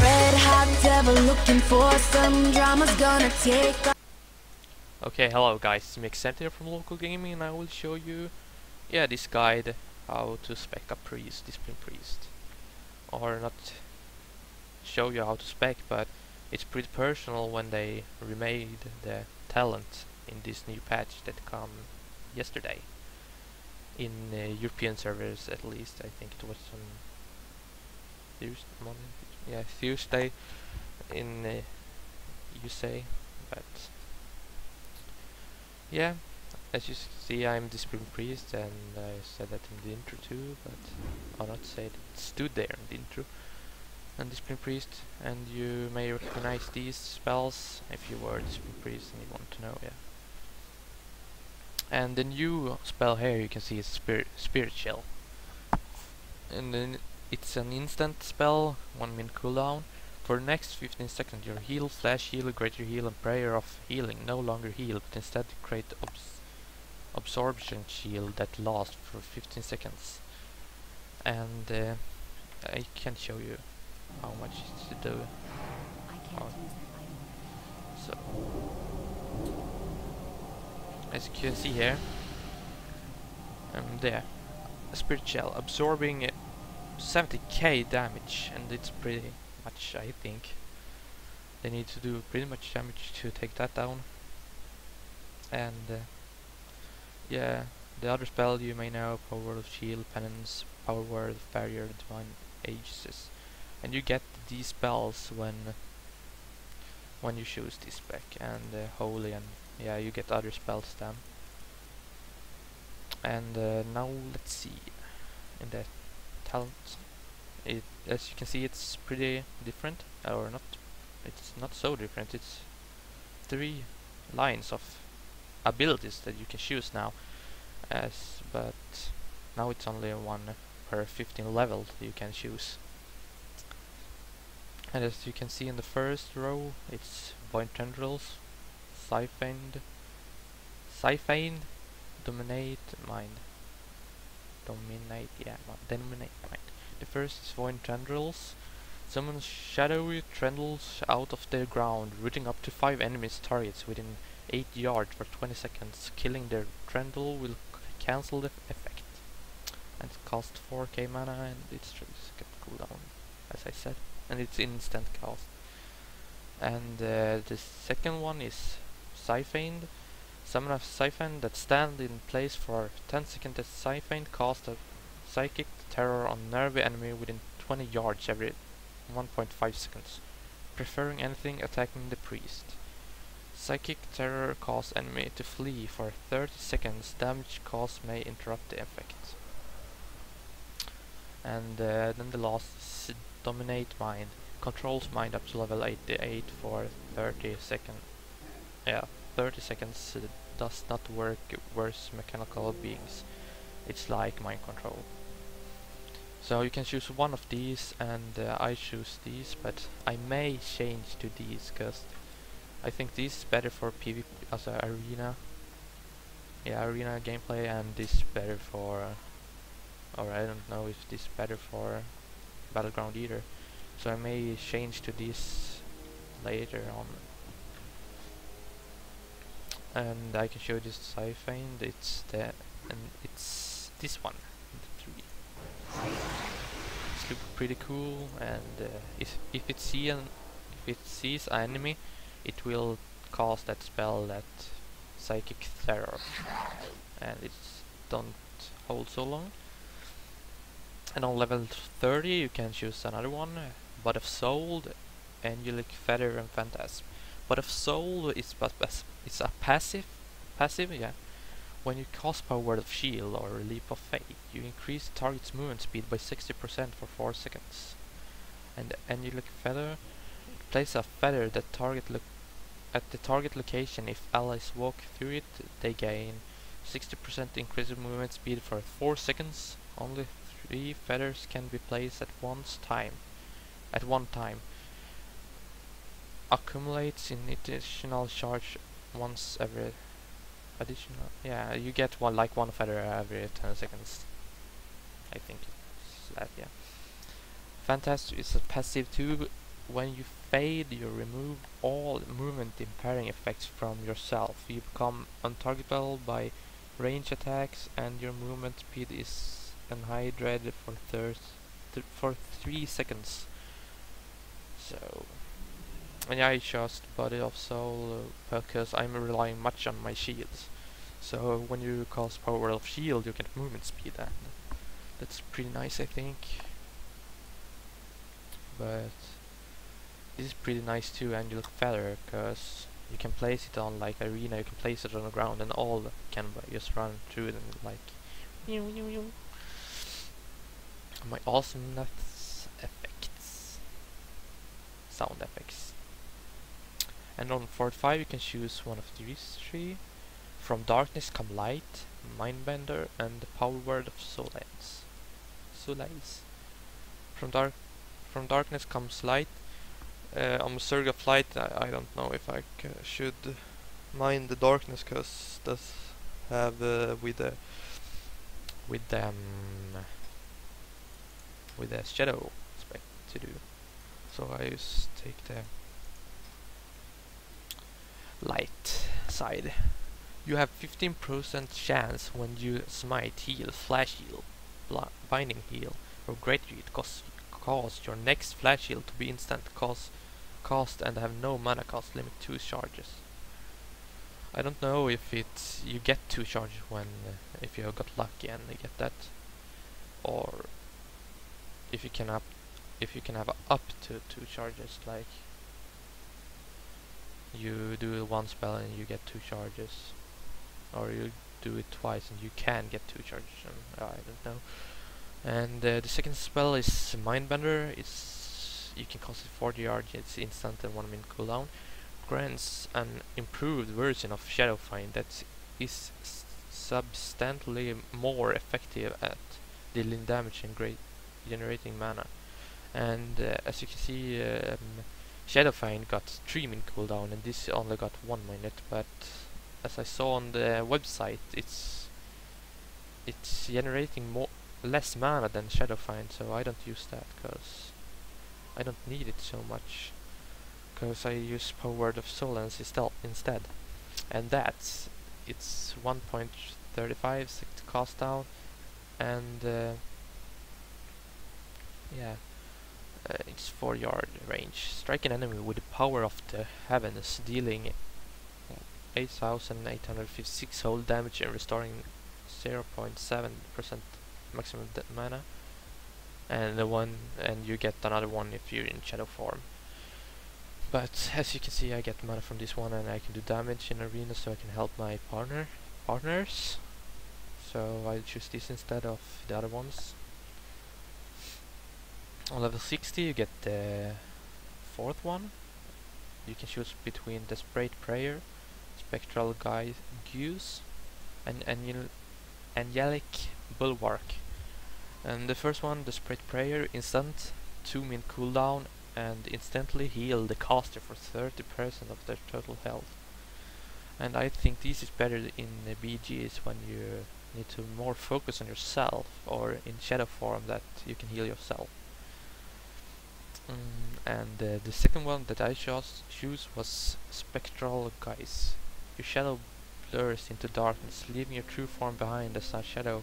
Red hot devil looking for some drama's gonna take. Okay, hello guys, it's me here from Local Gaming, and I will show you, this guide how to spec a priest, discipline priest. Or not show you how to spec, but it's pretty personal when they remade the talent in this new patch that come yesterday. In European servers at least, I think it was on Tuesday in USA, but yeah, as you see, I'm Discipline Priest, and I said that in the intro too, but I'll not say it stood there in the intro. And Discipline Priest, and you may recognize these spells if you were Discipline Priest and you want to know, And the new spell here you can see is Spirit Shell, and then it's an instant spell, 1 minute cooldown. For the next 15 seconds, your heal, flash heal, greater heal, and prayer of healing no longer heal, but instead create absorption shield that lasts for 15 seconds. And I can show you how much it's to do. So, as you can see here, there, a Spirit Shell absorbing 70k damage, and it's pretty much, I think. They need to do pretty much damage to take that down. And the other spell you may know, Power Word of Shield, Penance, Power Word of Barrier, Divine Aegis, and you get these spells when you choose this spec, and Holy, and you get other spells then. And now let's see in the talent. As you can see, it's pretty different, or not. It's not so different. It's 3 lines of abilities that you can choose now, but now it's only 1 per 15 level you can choose. And as you can see in the first row, it's Void Tendrils, Siphoned, Dominate Mind. The first is Void Tendrils. Summon shadowy tendrils out of their ground, rooting up to 5 enemies' targets within 8 yards for 20 seconds. Killing their tendril will cancel the effect. And it costs 4k mana, and it's just get cooldown, as I said. And it's instant cast. And the second one is Siphoned. Summon a Siphon that stand in place for 10 seconds. As Siphoned cast a Psychic Terror on nervy enemy within 20 yards every 1.5 seconds, preferring anything attacking the priest. Psychic Terror causes enemy to flee for 30 seconds. Damage caused may interrupt the effect. And then the last is Dominate Mind. Controls mind up to level 88 for 30 seconds. 30 seconds does not work versus mechanical beings. It's like mind control. So you can choose one of these, and I choose these, but I may change to these because I think this is better for PvP as an arena. Arena gameplay, and this is better for, or I don't know if this is better for Battleground either. So I may change to this later on. And I can show you this Siphon. It's this one. It's look pretty cool, and if it sees an enemy, it will cast that spell, that Psychic Terror, and it don't hold so long. And on level 30 you can choose another one, Bud of Soul, Angelic Feather, and Phantasm. Bud of Soul is it's a passive. When you cast Power Word of Shield or Leap of Faith, you increase the target's movement speed by 60% for 4 seconds. And the Angelic Feather, place a feather at the target location. If allies walk through it, they gain 60% increased movement speed for 4 seconds. Only 3 feathers can be placed at one time. Accumulates in additional charge once every you get one feather every 10 seconds. I think it's that, yeah. Fantastic is a passive too. When you fade, you remove all movement impairing effects from yourself. You become untargetable by range attacks, and your movement speed is unhindered for 3 seconds. So, and I just Body of Soul because I'm relying much on my shields. So when you cast Power of Shield, you get movement speed, and that's pretty nice, I think. But this is pretty nice too, and you look better because you can place it on like arena, you can place it on the ground, and all can just run through it and like my awesomeness effects, sound effects. And on 45 you can choose one of these three. From darkness come light, mindbender, and the power word of Solace. From darkness comes light. On Surge of Light, I don't know if I should mind the darkness, cause does have with the shadow spec to do. So I just take the light side. You have 15% chance when you smite, heal, flash heal, binding heal, or great read cause your next flash heal to be instant cost and have no mana cost limit 2 charges. I don't know if it's you get 2 charges when if you got lucky and you get that, or if you can have up to 2 charges, like you do one spell and you get 2 charges, or you do it twice and you can get 2 charges, and I don't know. And the second spell is Mindbender. You can cast it 40 yards, it's instant and 1 minute cooldown. Grants an improved version of Shadowfind that is substantially more effective at dealing damage and generating mana. And as you can see, Shadowfind got 3 minute cooldown and this only got 1 minute, but as I saw on the website, it's generating less mana than Shadowfind, so I don't use that because I don't need it so much, because I use Power Word of Solence instead, and it's 1.35 to cast down, and it's 4 yard range. Strike an enemy with the power of the heavens, dealing 8,856 whole damage and restoring 0.7% maximum mana, and you get another one if you're in shadow form. But as you can see, I get mana from this one, and I can do damage in arena, so I can help my partners. So I choose this instead of the other ones. On level 60 you get the 4th one. You can choose between Desperate Prayer, Spectral Goose, and Angelic Bulwark. And the first one, Desperate Prayer, instant 2 min cooldown, and instantly heal the caster for 30% of their total health. And I think this is better in the BGs when you need to more focus on yourself, or in shadow form that you can heal yourself. And the second one that I choose was Spectral Guise. Your shadow blurs into darkness, leaving your true form behind as a shadow.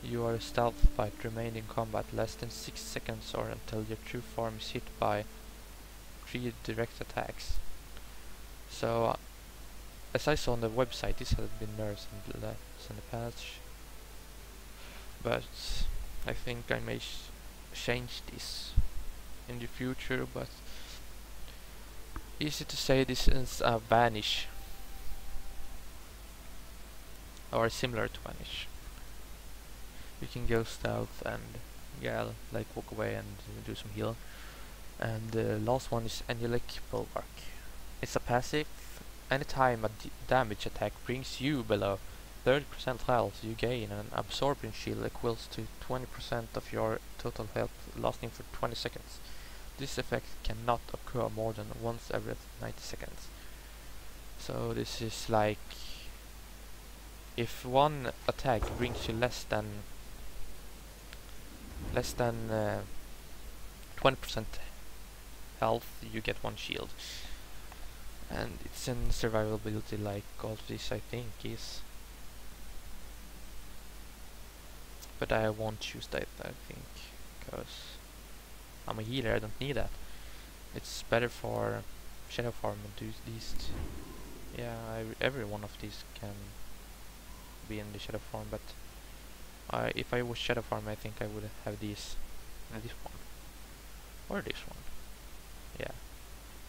You are stealth by remain in combat less than 6 seconds, or until your true form is hit by 3 direct attacks. So as I saw on the website, this has been nerfed in the patch, but I think I may change this in the future. But easy to say, this is a Vanish, or similar to Vanish. You can go stealth and like walk away and do some heal. And the last one is Angelic Bulwark. It's a passive. Anytime a damage attack brings you below 30% health, you gain an absorption shield equals to 20% of your total health, lasting for 20 seconds. This effect cannot occur more than once every 90 seconds. So this is like, if one attack brings you less than less than 20% health, you get 1 shield. And it's in survivability like all of this, I think, is. But I won't choose that, I think, because I'm a healer, I don't need that. It's better for shadow farm and do these. Yeah, every one of these can be in the shadow farm, but if I was shadow farm, I think I would have these and this one or this one. Yeah,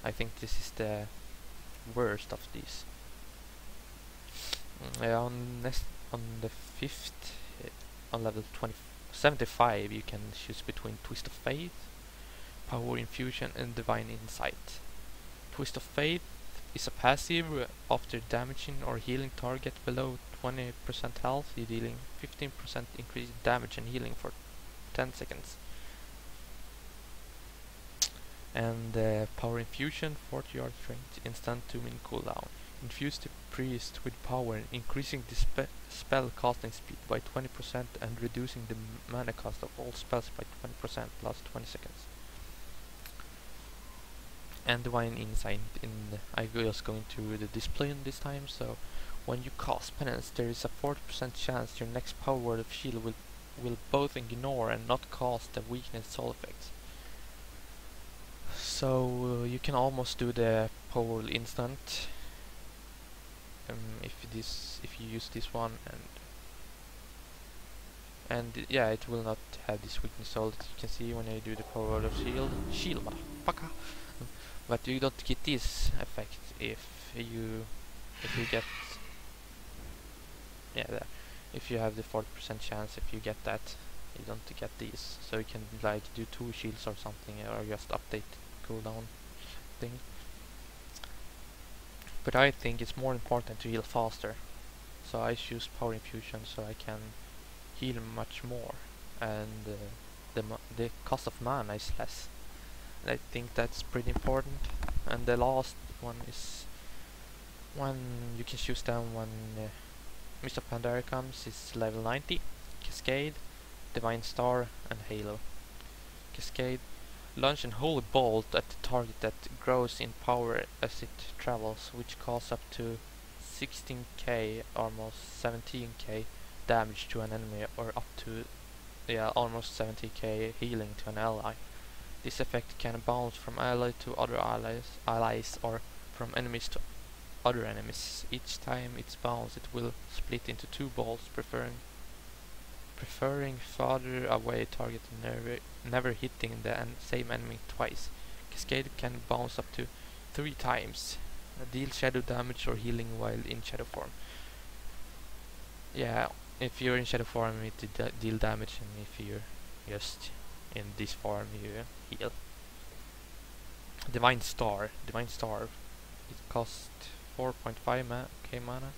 I think this is the worst of these. On the 5th, on level 75, you can choose between Twist of Faith, Power Infusion, and Divine Insight. Twist of Faith is a passive. After damaging or healing target below 20% health, you're dealing 15% increased damage and healing for 10 seconds. And Power Infusion, 40 yard range, instant 2-minute cooldown. Infuse the priest with power, increasing the spell casting speed by 20% and reducing the mana cost of all spells by 20%, plus 20 seconds. And Divine Insight, I was going to the display in this time, so when you cast Penance, there is a 40% chance your next power word of shield will both ignore and not cast the weakness soul effects. So you can almost do the power instant if you use this one, and yeah, it will not have this weakness soul that you can see when I do the power word of shield motherfucker. But you don't get this effect if you get, yeah, there. If you have the 40% chance, if you get that, you don't get these. So you can like do 2 shields or something, or just update cooldown thing. But I think it's more important to heal faster. So I choose Power Infusion so I can heal much more, and the cost of mana is less. I think that's pretty important. And the last one is when you can choose them when Mist of Pandaria comes. It's level 90, Cascade, Divine Star, and Halo. Cascade, launch an holy bolt at the target that grows in power as it travels, which causes up to 16k, almost 17k damage to an enemy, or up to almost 70k healing to an ally. This effect can bounce from ally to other allies or from enemies to other enemies. Each time it's bounced, it will split into 2 bolts, preferring farther away target, never hitting the same enemy twice. Cascade can bounce up to 3 times. Deal shadow damage or healing while in shadow form. Yeah, if you're in shadow form, it deal damage, and if you're just in this form, you heal. Divine Star, it costs 4.5k mana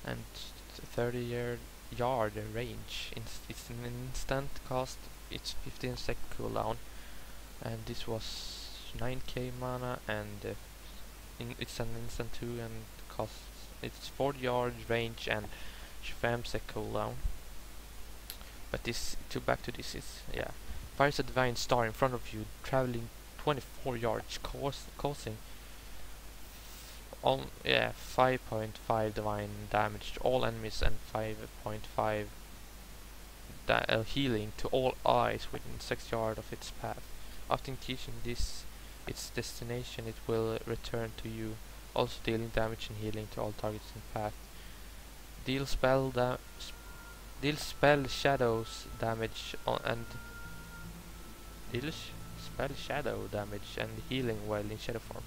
and 30 yard range. It's an instant cost. It's 15 sec cooldown, and this was 9k mana, and it's an instant too, and it's 40 yard range and 5 sec cooldown. But this, back to this, is fires a Divine Star in front of you, traveling 24 yards, causing 5.5 divine damage to all enemies and 5.5 healing to all allies within 6 yards of its path. After teaching this its destination, it will return to you, also dealing damage and healing to all targets in path. Deal spell shadows damage and spell shadow damage and healing while in shadow form.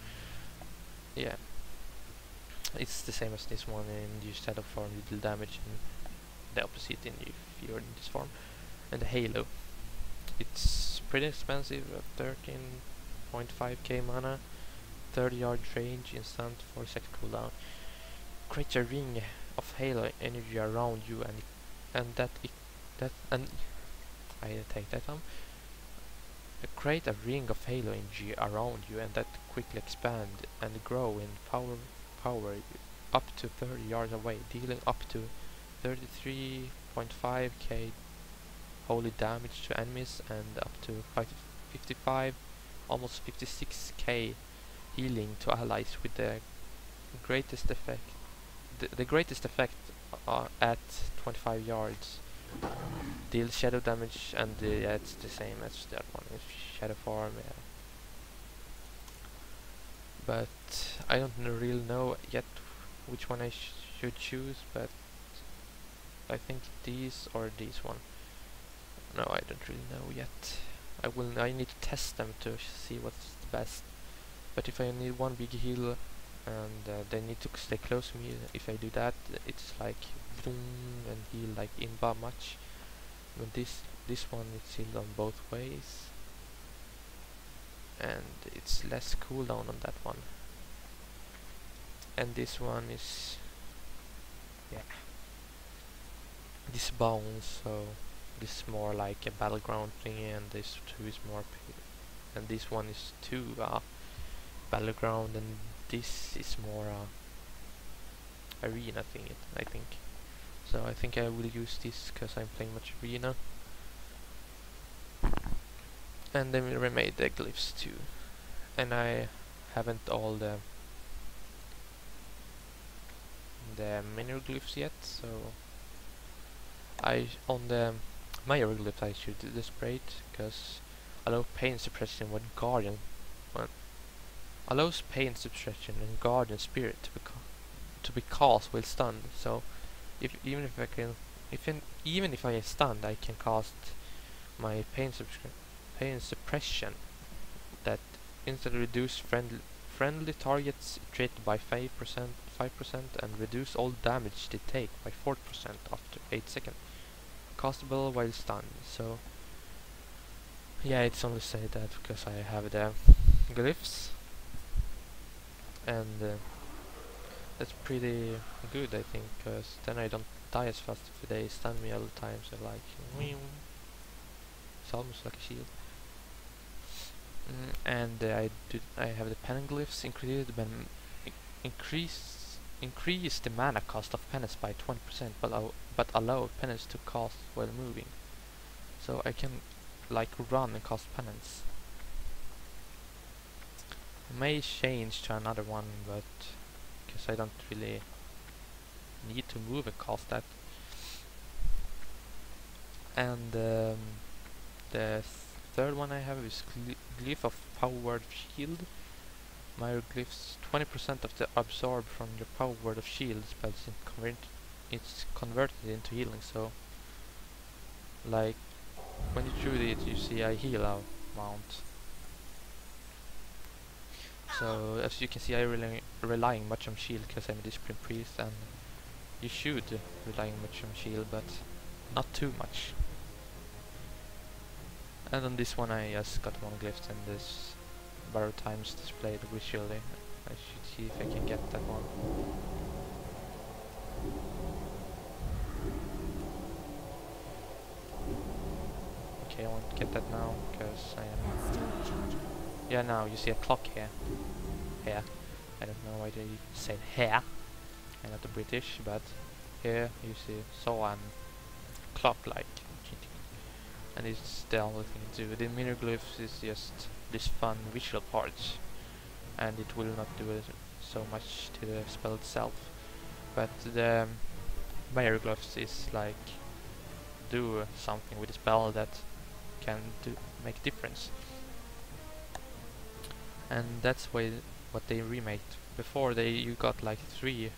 Yeah, it's the same as this one. In your shadow form you deal damage, and the opposite if you're in this form. And the Halo, it's pretty expensive at 13.5k mana, 30 yard range, instant, 4 second cooldown. Create a ring of Halo energy around you, and I take that on. Create a ring of Halo energy around you, and that quickly expand and grow in power up to 30 yards away, dealing up to 33.5k holy damage to enemies and up to 55, almost 56k healing to allies with the greatest effect. The greatest effect at 25 yards. Deal shadow damage and yeah, it's the same as that one. It's shadow form, yeah. But I don't really know yet which one I should choose, but I think these or this one. No, I don't really know yet. I need to test them to see what's the best. But if I need one big heal and they need to stay close to me, if I do that, it's like boom and heal like inba much. But this one it's healed on both ways, and it's less cooldown on that one. And this one is, yeah, this bounce, so this is more like a battleground thingy, and this two is more, and this one is two battleground, and this is more arena thing, I think. So I think I will use this because I'm playing much arena. And then we remade the glyphs too, and I haven't all the minor glyphs yet, so on the major glyphs I should desperate because allow pain suppression when guardian allows pain suppression and guardian spirit to be cast while stunned. So even if I am stunned, I can cast my pain suppression that instantly reduce friendly targets treated by 5% and reduce all damage they take by 40% after 8 seconds. Castable while stunned. So yeah, it's only say that because I have the glyphs, and that's pretty good, I think, because then I don't die as fast if they stun me all the time. So like, it's almost like a shield. And I have the pen glyphs increase the mana cost of penance by 20%, but allow penance to cast while moving. So I can like run and cast penance. I may change to another one, but because I don't really need to move and cast that. And the third one I have is Glyph of Power Word of Shield. My glyphs 20% of the absorb from your Power Word of Shield spells it's converted into healing. So like when you shoot it, you see I heal our mount. So as you can see, I'm relying much on shield because I'm a disciplined priest, and you should relying much on shield, but not too much. And on this one I just got one glyph, and this borrow times displayed visually. I should see if I can get that one. Okay, I won't get that now because I am. Yeah, now you see a clock here. Here. I don't know why they said here. I'm not a British, but here you see an clock like. And it's the only thing to do. The minor glyphs is just this fun visual part, and it will not do so much to the spell itself. But the minor glyphs is like do something with the spell that can make a difference. And that's what they remade. Before you got like 3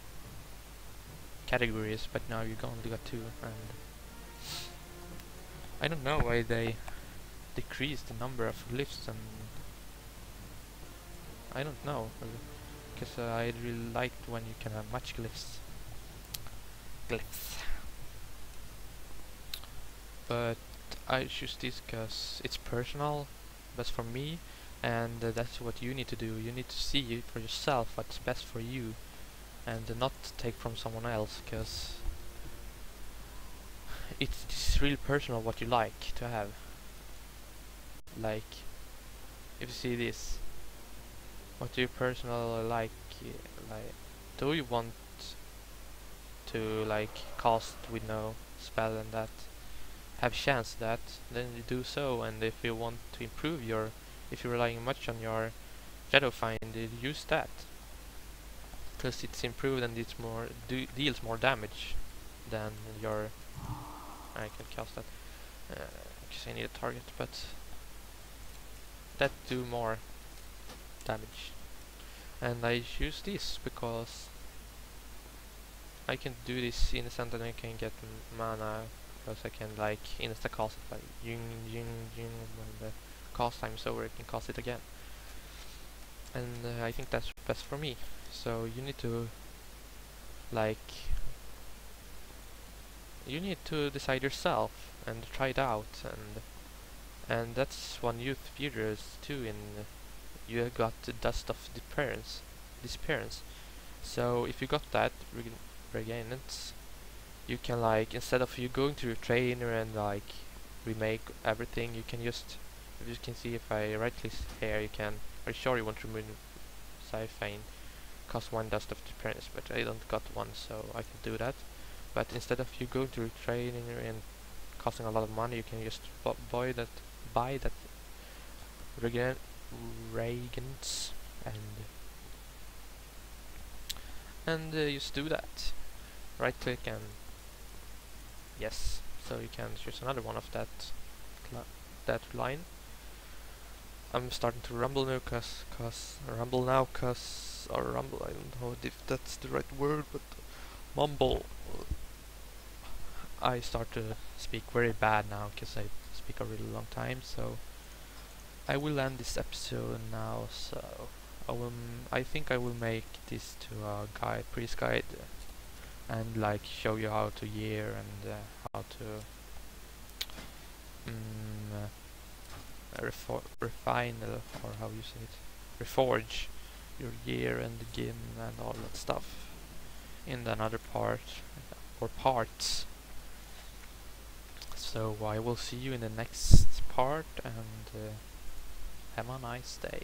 categories, but now you only got 2, and I don't know why they decreased the number of glyphs, and I don't know, because I really liked when you can have much glyphs. But I choose this because it's personal, that's for me, and that's what you need to do. You need to see for yourself what's best for you, and not take from someone else, because it's really personal what you like to have. Like, if you see this, what do you personally like, do you want to like cast with no spell and that, have chance to that, then you do so. And if you want to improve your, if you're relying much on your shadow find, use that, because it's improved and it's more deals more damage than your. I can cast that because I need a target, but that do more damage. And I choose this because I can do this instant and I can get mana, because I can like insta cast it, like ying ying ying, when the cast time is over I can cast it again. And I think that's best for me. So you need to like, you need to decide yourself and try it out. And that's one youth features too. In you got the dust of disappearance. So if you got that regainance, you can like, instead of you going to your trainer and like remake everything, you can just, if you can see if I right click here, you can, are you sure you want to remove Siphane, cost 1 dust of disappearance, but I don't got one, so I can do that. But instead of you going to your trainer and costing a lot of money, you can just buy that reagents and just do that. Right click and yes, so you can choose another one of that line. I'm starting to rumble now, or rumble, I don't know if that's the right word, but mumble. I start to speak very bad now because I speak a really long time, so I will end this episode now. So I think I will make this to a priest guide, and like show you how to year and how to refine, or how you say it, reforge your gear and the gin and all that stuff in another part or parts. So I will see you in the next part, and have a nice day.